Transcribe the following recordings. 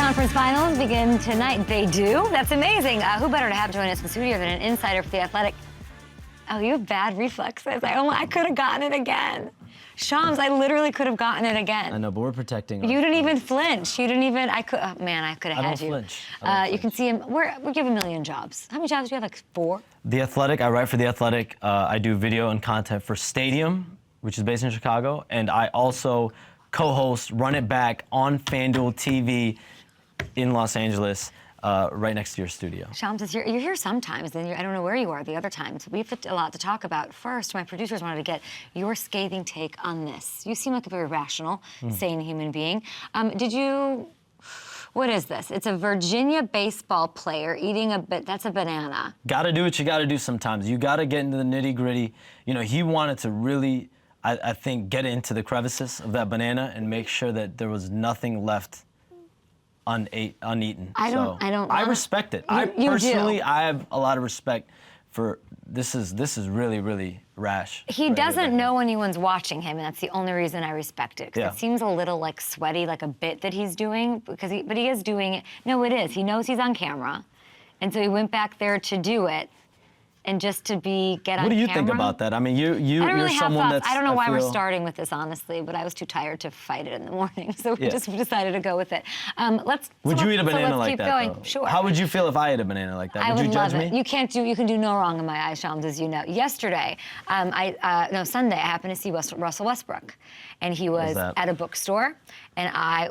conference finals begin tonight. They do? That's amazing. Who better to have join us in the studio than an insider for The Athletic? Oh, you have bad reflexes. I could have gotten it again. Shams, I literally could have gotten it again. I know, but we're protecting. You didn't even flinch. You didn't even. I could. Oh, man, I could have had you. Flinch. You can see him. We give a million jobs. How many jobs do you have? Like 4? The Athletic. I write for The Athletic. I do video and content for Stadium, which is based in Chicago, and I also co-host Run It Back on FanDuel TV in Los Angeles, right next to your studio. Shams, you're here sometimes, then I don't know where you are the other times. We have a lot to talk about. First, my producers wanted to get your scathing take on this. You seem like a very rational, sane human being. What is this? It's a Virginia baseball player eating that's a banana. Gotta do what you gotta do sometimes. You gotta get into the nitty gritty. You know, he wanted to really, I think, get into the crevices of that banana and make sure that there was nothing left uneaten. I respect it. I have a lot of respect for this is really, really rash. He doesn't know anyone's watching him, and that's the only reason I respect it. Because it seems a little like sweaty, like a bit that he's doing, but he is doing it. No, it is. He knows he's on camera, and so he went back there to do it. And just to get on camera. What do you think about that? I mean, you're someone that's. I don't know why we're starting with this, honestly, but I was too tired to fight it in the morning, so we just decided to go with it. Would you eat a banana like that? Keep going. Though? Sure. How would you feel if I ate a banana like that? Would you judge love it. me? You can do no wrong in my eyes, Shams, as you know. Yesterday, Sunday, I happened to see Russell Westbrook, and he was at a bookstore, and I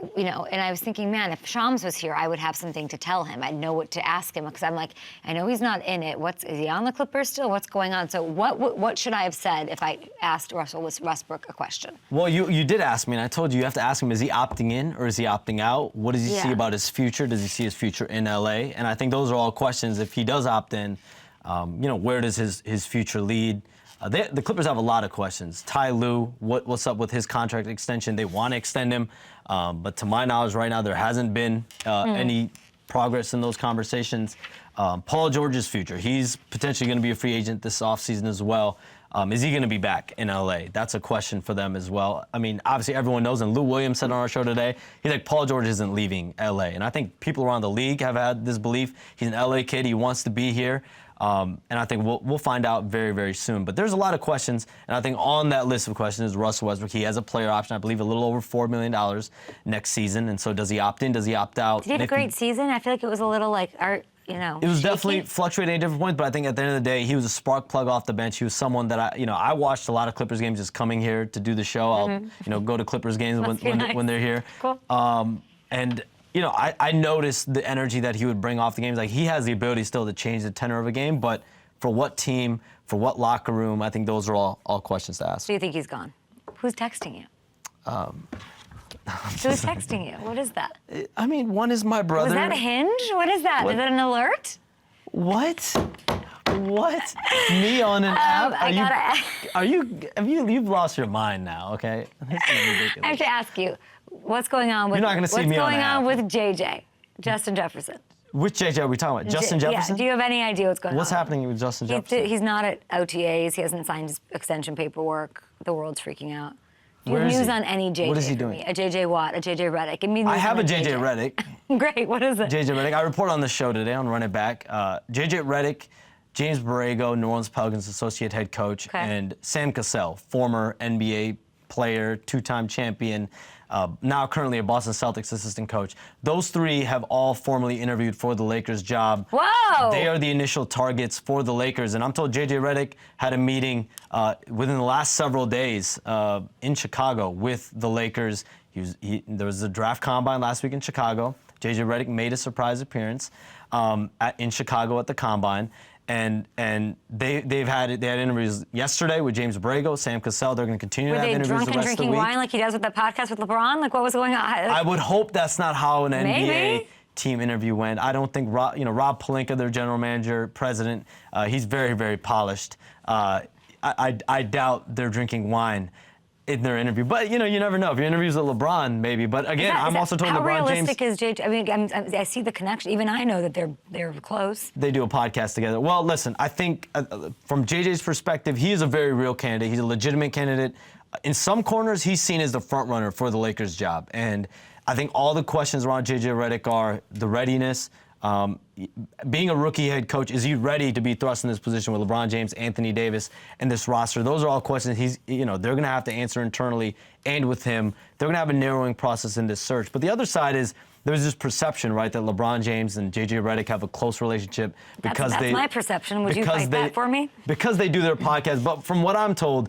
was thinking, man, if Shams was here, I would have something to tell him. I'd know what to ask him, because I'm like, I know he's not in it. Is he on the Clippers still? What's going on? So what should I have said if I asked Russell Westbrook a question? Well, you did ask me, and I told you have to ask him, is he opting in or is he opting out? What does he see about his future? Does he see his future in LA? And I think those are all questions. If he does opt in, where does his future lead? The Clippers have a lot of questions. Ty Lue, what's up with his contract extension? They want to extend him, but to my knowledge right now, there hasn't been any progress in those conversations. Paul George's future. He's potentially going to be a free agent this offseason as well. Is he going to be back in LA? That's a question for them as well. I mean, obviously everyone knows, and Lou Williams said on our show today, he's like, Paul George isn't leaving LA. And I think people around the league have had this belief. He's an LA kid. He wants to be here. And I think we'll find out very, very soon. But there's a lot of questions, and I think on that list of questions is Russell Westbrook. He has a player option, I believe, a little over $4 million next season. And so does he opt in? Does he opt out? Did he have a great season? I feel like it was a little like it was definitely fluctuating at different points, but I think at the end of the day, he was a spark plug off the bench. He was someone that I watched a lot of Clippers games just coming here to do the show. I'll go to Clippers games when they're here. Cool. I noticed the energy that he would bring off the games. Like, he has the ability still to change the tenor of a game, but for what team, for what locker room, I think those are all questions to ask. Do you think he's gone? Who's texting you? Who's texting you? What is that? I mean, one is my brother. Was that a Hinge? What is that? Is that an alert? What? Me on an app? You've lost your mind now, okay? This is ridiculous. I have to ask you, what's going on with You're not gonna see me on an app. with JJ, Justin Jefferson? Which JJ are we talking about? Justin Jefferson? Yeah. Do you have any idea what's going on? What's happening with Justin Jefferson? He's not at OTAs. He hasn't signed his extension paperwork. The world's freaking out. Do you have news on any JJ? What is he doing? A JJ Watt, a JJ Redick. Give me news I have on a JJ Redick. Great. What is it? JJ Redick. I report on the show today on Run It Back. JJ Redick, James Borrego, New Orleans Pelicans associate head coach, and Sam Cassell, former NBA player, two-time champion, now currently a Boston Celtics assistant coach. Those three have all formally interviewed for the Lakers job. Whoa! They are the initial targets for the Lakers. And I'm told JJ Redick had a meeting within the last several days in Chicago with the Lakers. There was a draft combine last week in Chicago. JJ Redick made a surprise appearance in Chicago at the combine. And they had interviews yesterday with James Borrego, Sam Cassell. They're going to continue to have interviews the rest of the week. Were they drunk and drinking wine like he does with that podcast with LeBron? Like, what was going on? I would hope that's not how an NBA team interview went. I don't think Rob Pelinka, their general manager, president, he's very, very polished. I doubt they're drinking wine in their interview. But, you never know. If your interview's with LeBron, maybe. But again, I'm also told LeBron James... How realistic is JJ? I mean, I see the connection. Even I know that they're close. They do a podcast together. Well, listen, I think from JJ's perspective, he is a very real candidate. He's a legitimate candidate. In some corners, he's seen as the front runner for the Lakers job. And I think all the questions around J.J. Redick are the readiness. Being a rookie head coach, is he ready to be thrust in this position with LeBron James, Anthony Davis, and this roster? Those are all questions they're going to have to answer internally and with him. They're going to have a narrowing process in this search. But the other side is there's this perception, right, that LeBron James and J.J. Redick have a close relationship because that's my perception. Would you fight that for me? Because they do their podcast. But from what I'm told,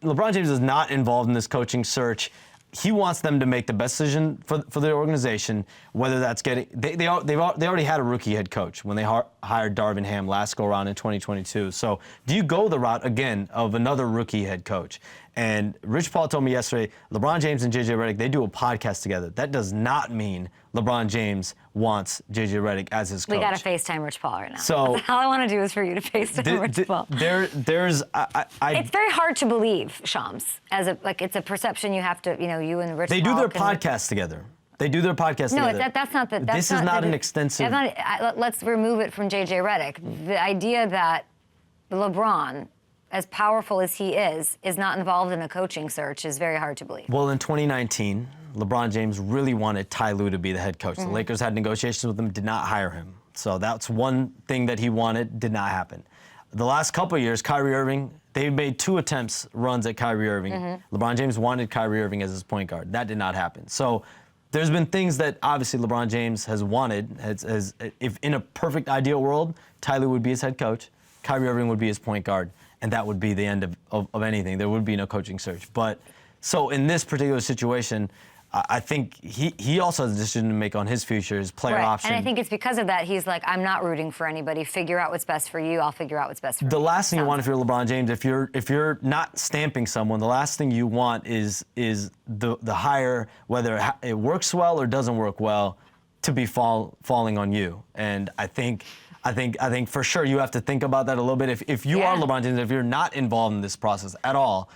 LeBron James is not involved in this coaching search. He wants them to make the best decision for the organization, whether that's getting they already had a rookie head coach when they hired Darvin Ham last go around in 2022. So do you go the route again of another rookie head coach? And Rich Paul told me yesterday, LeBron James and J.J. Redick, they do a podcast together. That does not mean LeBron James wants J.J. Redick as his coach. We got to FaceTime Rich Paul right now. So all I want to do is for you to FaceTime Rich Paul. It's very hard to believe, Shams, it's a perception you have to, you and Rich Paul. They do their podcast together. They do their podcast together. No, that's not the. This is not an extensive. Let's remove it from J.J. Redick. The idea that LeBron, as powerful as he is not involved in a coaching search is very hard to believe. Well, in 2019, LeBron James really wanted Ty Lue to be the head coach. The Lakers had negotiations with him, did not hire him. So that's one thing that he wanted, did not happen. The last couple of years, Kyrie Irving, they made 2 attempts runs at Kyrie Irving. LeBron James wanted Kyrie Irving as his point guard. That did not happen. So there's been things that obviously LeBron James has wanted. If in a perfect ideal world, Ty Lue would be his head coach, Kyrie Irving would be his point guard, and that would be the end of anything. There would be no coaching search. But so in this particular situation, I think he also has a decision to make on his future, his player option. And I think it's because of that he's like, I'm not rooting for anybody. Figure out what's best for you. I'll figure out what's best for me. The last thing you want if you're LeBron James, if you're not stamping someone, the last thing you want is the hire, whether it works well or doesn't work well, to be falling on you. And I think for sure you have to think about that a little bit. If you are LeBron James, if you're not involved in this process at all,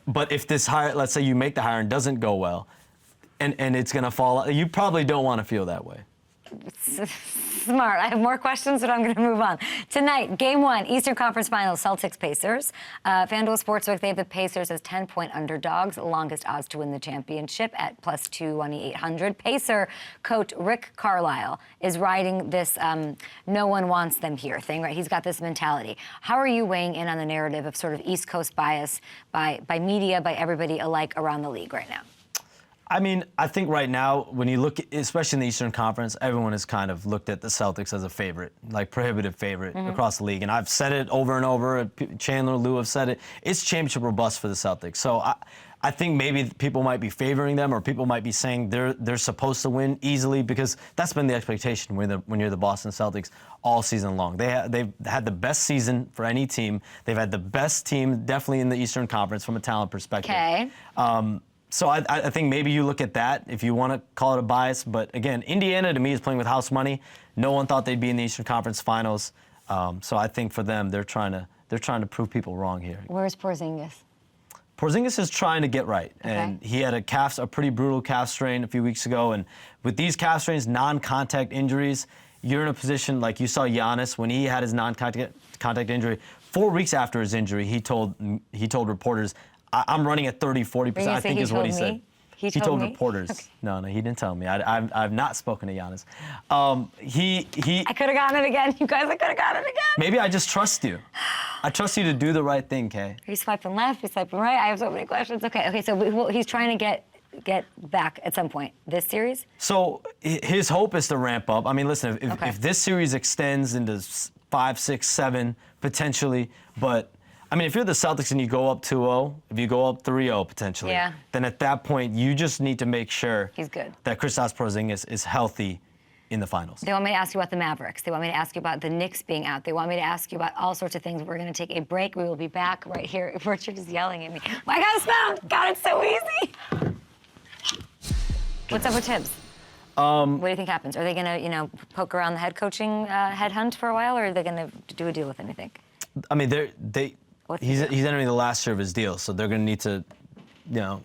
but if this hire, let's say you make the hire and doesn't go well, and it's going to fall, you probably don't want to feel that way. Smart. I have more questions, but I'm going to move on. Tonight, Game 1, Eastern Conference Finals, Celtics-Pacers. FanDuel Sportsbook, they have the Pacers as 10-point underdogs, longest odds to win the championship at plus 2,800. Pacer coach Rick Carlisle is riding this no one wants them here thing, right? He's got this mentality. How are you weighing in on the narrative of sort of East Coast bias by media, by everybody alike around the league right now? I mean, I think right now, when you look, especially in the Eastern Conference, everyone has kind of looked at the Celtics as a favorite, like prohibitive favorite across the league. And I've said it over and over. Chandler, Lou have said it. It's championship or bust for the Celtics. So I think maybe people might be favoring them, or people might be saying they're supposed to win easily, because that's been the expectation when you're the Boston Celtics all season long. They've had the best season for any team. They've had the best team, definitely in the Eastern Conference from a talent perspective. Okay. So I think maybe you look at that if you want to call it a bias. But again, Indiana to me is playing with house money. No one thought they'd be in the Eastern Conference Finals. So I think for them, they're trying to prove people wrong here. Where's Porzingis? Porzingis is trying to get right, and he had a pretty brutal calf strain a few weeks ago. And with these calf strains, non-contact injuries, you're in a position like you saw Giannis when he had his non-contact injury. 4 weeks after his injury, he told reporters, I'm running at 40%, I think is what he said. He told reporters. Okay. No, he didn't tell me. I've not spoken to Giannis. I could have gotten it again. You guys, I could have gotten it again. Maybe I just trust you. I trust you to do the right thing, Kay. Are you swiping left? Are you swiping right? I have so many questions. Okay, so he's trying to get back at some point this series? So his hope is to ramp up. I mean, listen, if this series extends into 5, 6, 7, potentially, but I mean, if you're the Celtics and you go up 2-0, if you go up 3-0 potentially, then at that point you just need to make sure he's good, that Kristaps Porzingis is healthy in the finals. They want me to ask you about the Mavericks. They want me to ask you about the Knicks being out. They want me to ask you about all sorts of things. We're going to take a break. We will be back right here. Richard is yelling at me. I got to spell. God, it's so easy. What's up with Tibbs? What do you think happens? Are they going to, poke around the head coaching headhunt for a while, or are they going to do a deal with him, you think? I mean, he's entering the last year of his deal, so they're going to need to,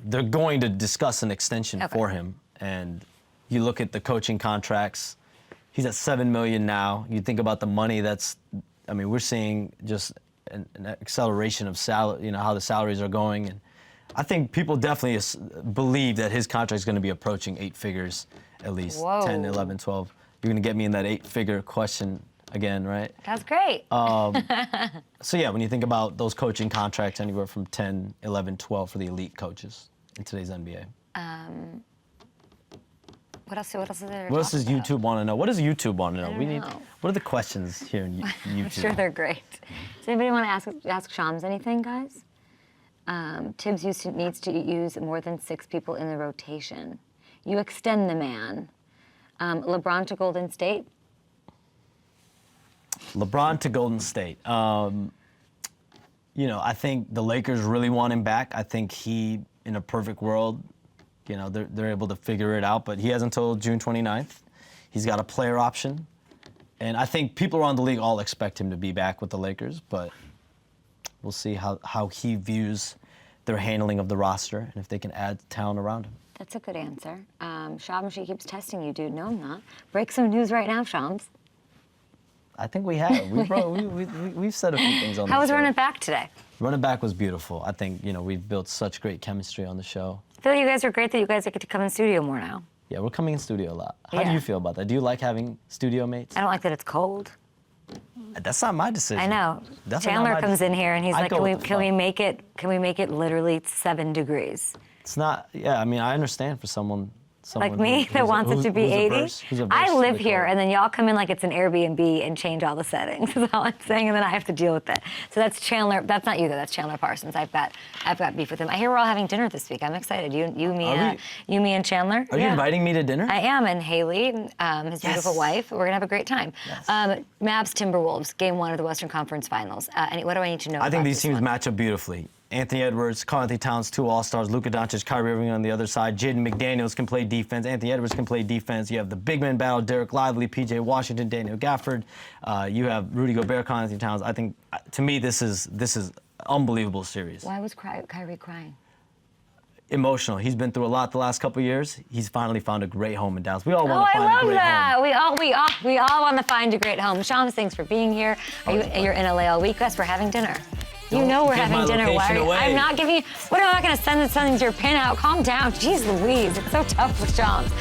they're going to discuss an extension for him. And you look at the coaching contracts, he's at $7 million now. You think about the money we're seeing just an acceleration of salary, how the salaries are going. And I think people definitely believe that his contract is going to be approaching 8 figures at least. Whoa. 10, 11, 12. You're going to get me in that 8-figure question again, right? That's great. So yeah, when you think about those coaching contracts, anywhere from 10, 11, 12 for the elite coaches in today's NBA. What else is there? What else does YouTube want to know? What does YouTube want to know? I We don't need. know. What are the questions here in YouTube? I'm sure they're great. Does anybody want to ask Shams anything, guys? Tibbs needs to use more than 6 people in the rotation. You extend the man. LeBron to Golden State. LeBron to Golden State. You know, I think the Lakers really want him back. I think he, in a perfect world, you know, they're able to figure it out. But he has until June 29th. He's got a player option. And I think people around the league all expect him to be back with the Lakers. But we'll see how he views their handling of the roster and if they can add talent around him. That's a good answer. Shams, she keeps testing you, dude. No, I'm not. Break some news right now, Shams. I think we have. We've said a few things on the show. How was running back today? Running back was beautiful. I think, you know, we've built such great chemistry on the show. I feel like you guys are great that you guys get to come in studio more now. Yeah, we're coming in studio a lot. How do Yeah. you feel about that? Do you like having studio mates? I don't like that it's cold. That's not my decision. I know. Definitely not Chandler my comes in here and he's I like, go can with the we flow. make it literally 7 degrees? It's not, yeah, I mean, I understand for someone Like me that wants it to be 80. I live here, and then y'all come in like it's an Airbnb and change all the settings. Is all I'm saying, and then I have to deal with it. So that's Chandler. That's not you though. That's Chandler Parsons. I've got beef with him. I hear we're all having dinner this week. I'm excited. You, me, and Chandler. Are you inviting me to dinner? I am, and Haley, his beautiful wife. We're gonna have a great time. Yes. Mavs Timberwolves, Game 1 of the Western Conference Finals. What do I need to know? I think about these this teams one? match up beautifully. Anthony Edwards, Karl-Anthony Towns, 2 All-Stars, Luka Doncic, Kyrie Irving on the other side. Jaden McDaniels can play defense. Anthony Edwards can play defense. You have the big man battle, Derek Lively, PJ Washington, Daniel Gafford. You have Rudy Gobert, Karl-Anthony Towns. I think, to me, this is unbelievable series. Why was Kyrie crying? Emotional. He's been through a lot the last couple of years. He's finally found a great home in Dallas. We all Oh, want to I find a love great that. home. We all want to find a great home. Shams, thanks for being here. You're in LA all week. Guys, we're having dinner. You know we're give having my dinner. Why location are you, away. I'm not giving you. What am I going to send something to your pin out? Calm down. Jeez Louise. It's so tough with Shams.